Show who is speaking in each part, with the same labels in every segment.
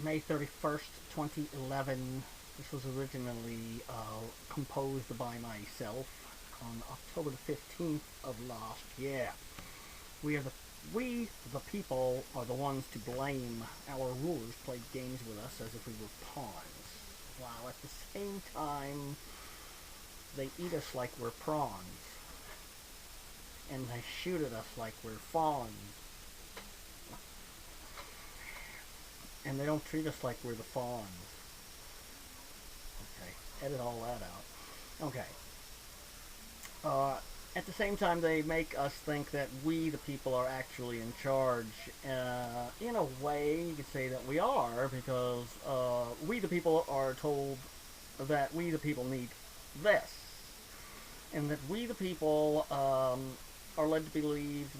Speaker 1: May 31st, 2011. This was originally composed by myself on October the 15th of last year. We are the we, the people, are the ones to blame. Our rulers played games with us as if we were pawns, while at the same time they eat us like we're prawns, and they shoot at us like we're fawns, and they don't treat us like we're the fawns. Okay, edit all that out. Okay. Uh, at the same time, they make us think that we, the people, are actually in charge. In a way, you could say that we are, because we, the people, are told that we, the people, need this. And that we, the people, are led to believe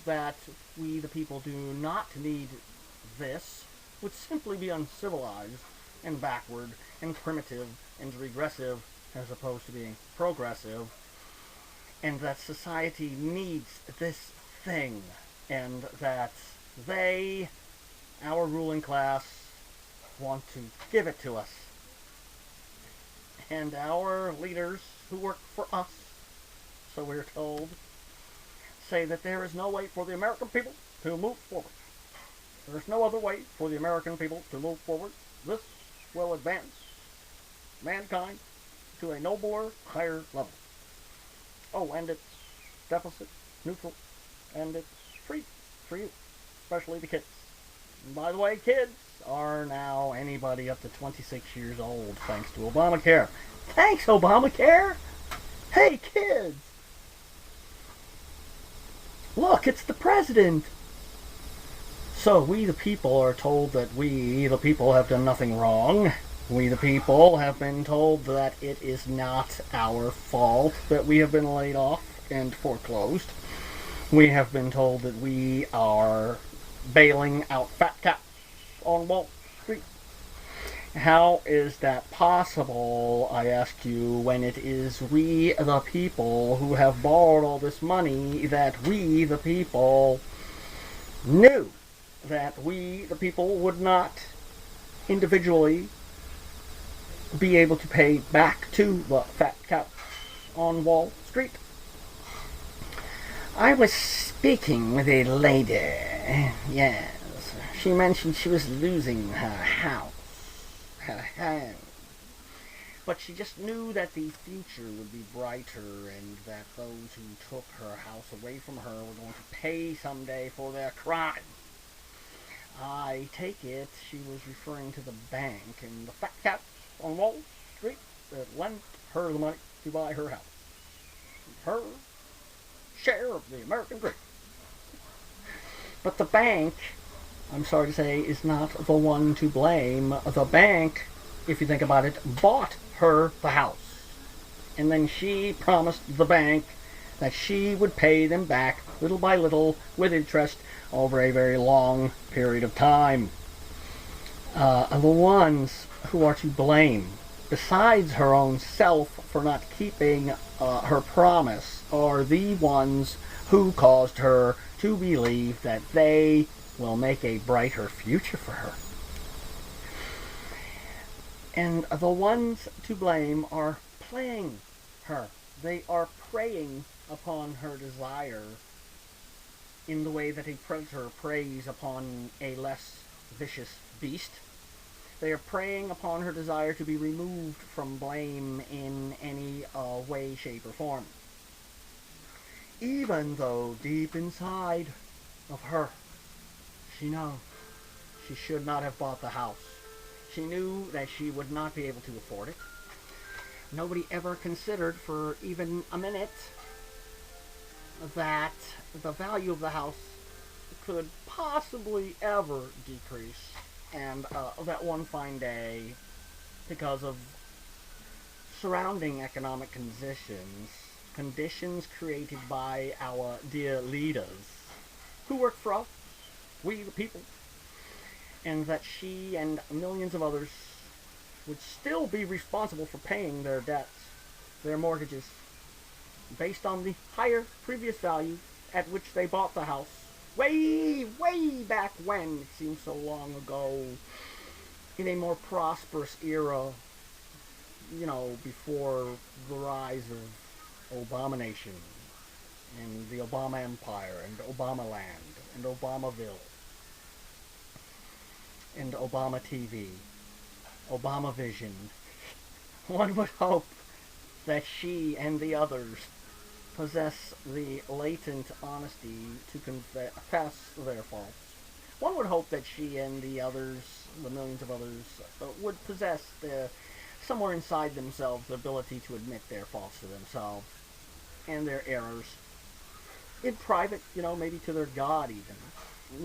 Speaker 1: that we, the people, do not need this, would simply be uncivilized and backward and primitive and regressive as opposed to being progressive, and that society needs this thing, and that they, our ruling class, want to give it to us. And our leaders who work for us, so we're told, say that there is no way for the American people to move forward. There is no other way for the American people to move forward. This will advance mankind to a nobler, higher level. Oh, and it's deficit neutral, and it's free for you, especially the kids. And by the way, kids are now anybody up to 26 years old, thanks to Obamacare. Thanks, Obamacare! Hey, kids! Look, it's the president! So we, the people, are told that we, the people, have done nothing wrong. We, the people, have been told that it is not our fault that we have been laid off and foreclosed. We have been told that we are bailing out fat cats on Wall Street. How is that possible, I ask you, when it is we, the people, who have borrowed all this money that we, the people, knew that we, the people, would not individually be able to pay back to the fat cats on Wall Street? I was speaking with a lady. Yes, she mentioned she was losing her house, her home. But she just knew that the future would be brighter and that those who took her house away from her were going to pay someday for their crime. I take it she was referring to the bank and the fat cats on Wall Street that lent her the money to buy her house. Her share of the American dream. But the bank, I'm sorry to say, is not the one to blame. The bank, if you think about it, bought her the house. And then she promised the bank that she would pay them back little by little with interest over a very long period of time. The ones who are to blame, besides her own self for not keeping her promise, are the ones who caused her to believe that they will make a brighter future for her. And the ones to blame are playing her. They are preying upon her desire in the way that a predator preys upon a less vicious beast. They are preying upon her desire to be removed from blame in any way, shape, or form. Even though deep inside of her, she knows she should not have bought the house. She knew that she would not be able to afford it. Nobody ever considered for even a minute that the value of the house could possibly ever decrease, and that one fine day, because of surrounding economic conditions created by our dear leaders who work for us, we the people, and that she and millions of others would still be responsible for paying their debts, their mortgages, based on the higher previous value at which they bought the house, way back when, it seems so long ago, in a more prosperous era, before the rise of Obama Nation and the Obama Empire and Obama Land and Obamaville and Obama TV, Obama Vision, one would hope that she and the others possess the latent honesty to confess their faults. One would hope that she and the others, the millions of others, would possess somewhere inside themselves the ability to admit their faults to themselves and their errors in private, maybe to their God even.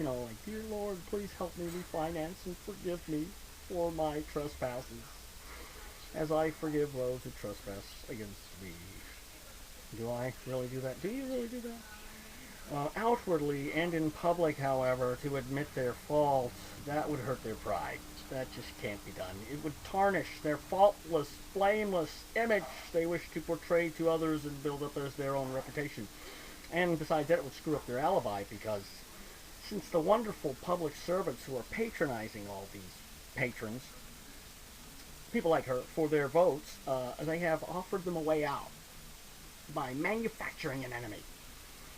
Speaker 1: Like, dear Lord, please help me refinance and forgive me for my trespasses, as I forgive those who trespass against me. Do I really do that? Do you really do that? Outwardly and in public, however, to admit their faults, that would hurt their pride. That just can't be done. It would tarnish their faultless, blameless image they wish to portray to others and build up as their own reputation. And besides that, it would screw up their alibi, because since the wonderful public servants who are patronizing all these patrons, people like her, for their votes, they have offered them a way out by manufacturing an enemy.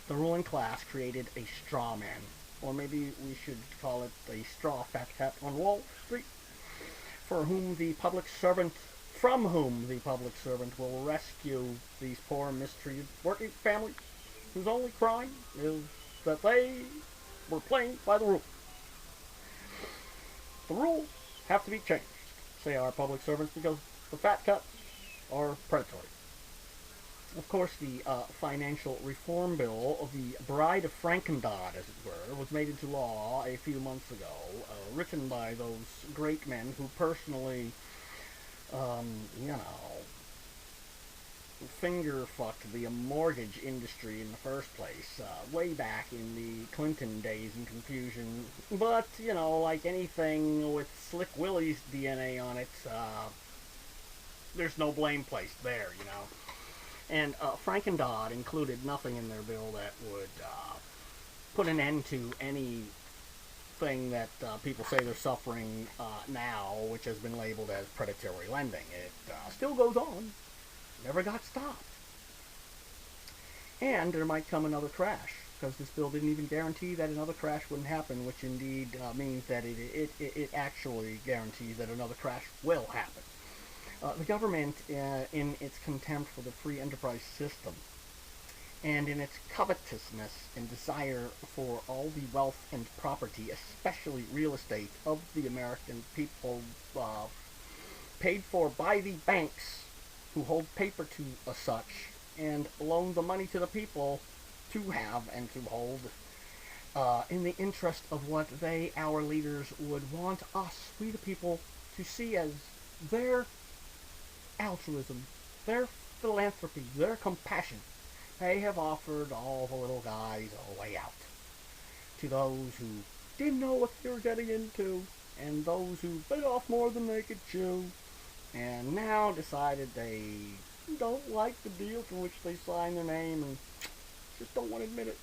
Speaker 1: The ruling class created a straw man, or maybe we should call it a straw fat cat on Wall Street, from whom the public servant will rescue these poor mistreated working families whose only crime is that they were playing by the rules. The rules have to be changed, say our public servants, because the fat cuts are predatory. Of course, the financial reform bill, the Bride of Frankendod, as it were, was made into law a few months ago, written by those great men who personally, finger-fucked the mortgage industry in the first place, way back in the Clinton days and confusion. But, like anything with Slick Willie's DNA on it, there's no blame placed there, And Frankendod included nothing in their bill that would put an end to anything that people say they're suffering now, which has been labeled as predatory lending. It still goes on. Never got stopped. And there might come another crash, because this bill didn't even guarantee that another crash wouldn't happen, which indeed means that it actually guarantees that another crash will happen. The government, in its contempt for the free enterprise system, and in its covetousness and desire for all the wealth and property, especially real estate, of the American people, paid for by the banks who hold paper to such and loan the money to the people to have and to hold, in the interest of what they, our leaders, would want us, we the people, to see as their altruism, their philanthropy, their compassion. They have offered all the little guys a way out, to those who didn't know what they were getting into, and those who bit off more than they could chew, and now decided they don't like the deal for which they signed their name and just don't want to admit it.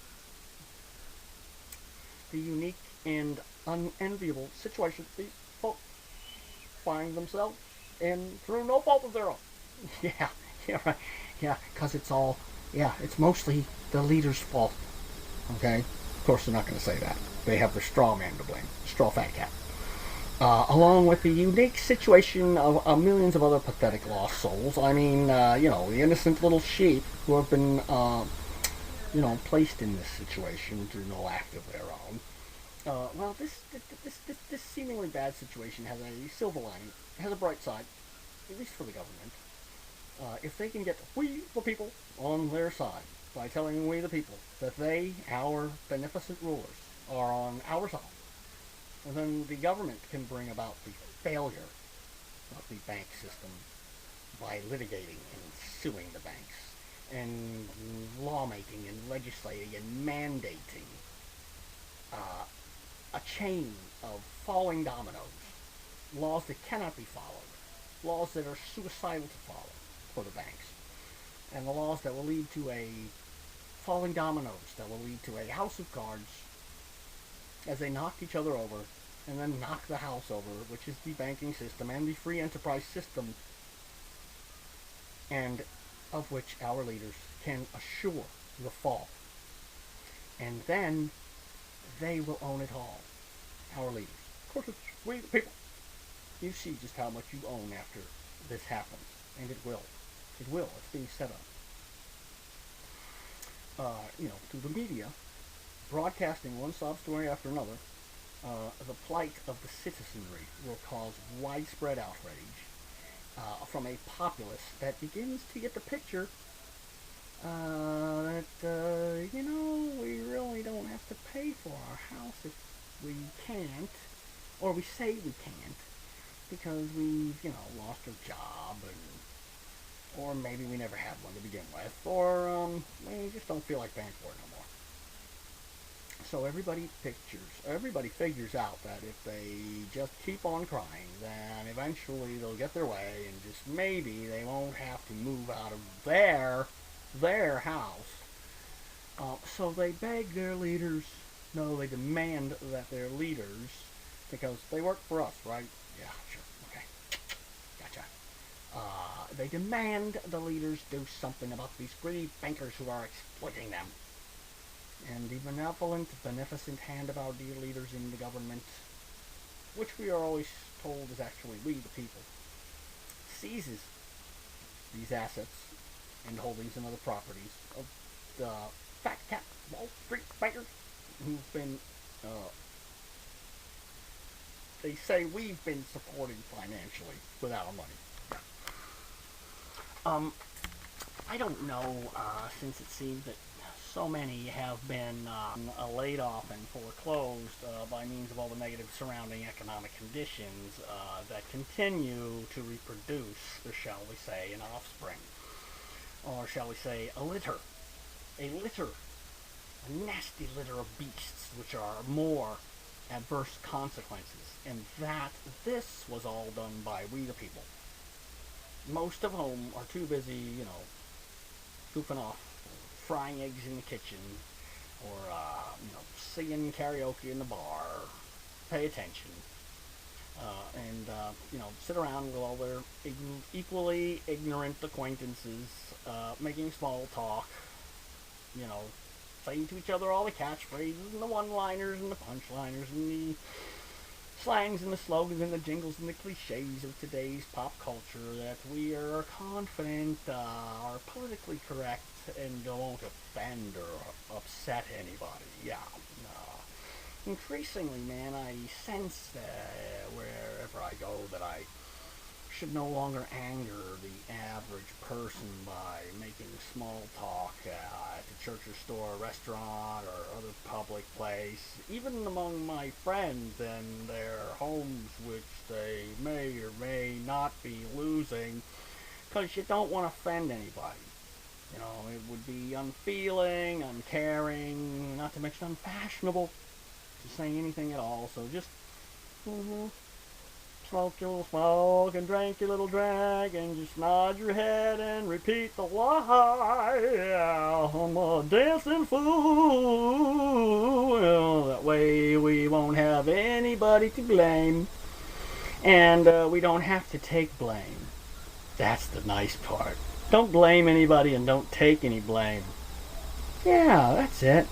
Speaker 1: The unique and unenviable situation these folks find themselves in through no fault of their own. Yeah, right. Yeah, because it's mostly the leader's fault. Okay? Of course, they're not going to say that. They have their straw man to blame, straw fat cat. Along with the unique situation of millions of other pathetic lost souls. I mean, the innocent little sheep who have been, placed in this situation through no act of their own. Well, this seemingly bad situation has a silver lining, has a bright side, at least for the government. If they can get we, the people, on their side by telling we, the people, that they, our beneficent rulers, are on our side, then the government can bring about the failure of the bank system by litigating and suing the banks, and lawmaking and legislating and mandating a chain of falling dominoes, laws that cannot be followed, laws that are suicidal to follow for the banks, and the laws that will lead to a falling dominoes, that will lead to a house of cards as they knocked each other over and then knocked the house over, which is the banking system and the free enterprise system, and of which our leaders can assure the fall. And then they will own it all. Our leaders. Of course, it's we the people. You see just how much you own after this happens. And it will. It will. It's being set up. Through the media, broadcasting one sob story after another, the plight of the citizenry will cause widespread outrage from a populace that begins to get the picture that, we really don't have to pay for our house if we can't, or we say we can't, because we've, lost our job, or maybe we never had one to begin with, or we just don't feel like paying for it no more. So everybody figures out that if they just keep on crying, then eventually they'll get their way, and just maybe they won't have to move out of their house. So they beg their leaders, no, they demand that their leaders, because they work for us, right? Yeah, sure, okay, gotcha. They demand the leaders do something about these greedy bankers who are exploiting them. And the beneficent hand of our dear leaders in the government, which we are always told is actually we, the people, seizes these assets and holdings and other properties of the fat cat Wall Street bankers who've been, they say we've been supporting financially with our money. I don't know, since it seems that so many have been laid off and foreclosed by means of all the negative surrounding economic conditions that continue to reproduce, or shall we say, an offspring, or shall we say, a nasty litter of beasts, which are more adverse consequences, and that this was all done by we the people, most of whom are too busy, goofing off, frying eggs in the kitchen, or, singing karaoke in the bar, pay attention, and sit around with all their equally ignorant acquaintances, making small talk, saying to each other all the catchphrases and the one-liners and the punchliners and the slangs and the slogans and the jingles and the cliches of today's pop culture that we are confident are politically correct and won't offend or upset anybody. Yeah. Increasingly, man, I sense wherever I go that I should no longer anger the average person by making small talk at the church or store, restaurant, or other public place, even among my friends and their homes, which they may or may not be losing, because you don't want to offend anybody. It would be unfeeling, uncaring, not to mention unfashionable to say anything at all, so just smoke your little smoke and drink your little drink and just nod your head and repeat the lie. Yeah, I'm a dancing fool. That way we won't have anybody to blame, and we don't have to take blame. That's the nice part. Don't blame anybody and don't take any blame. Yeah, that's it.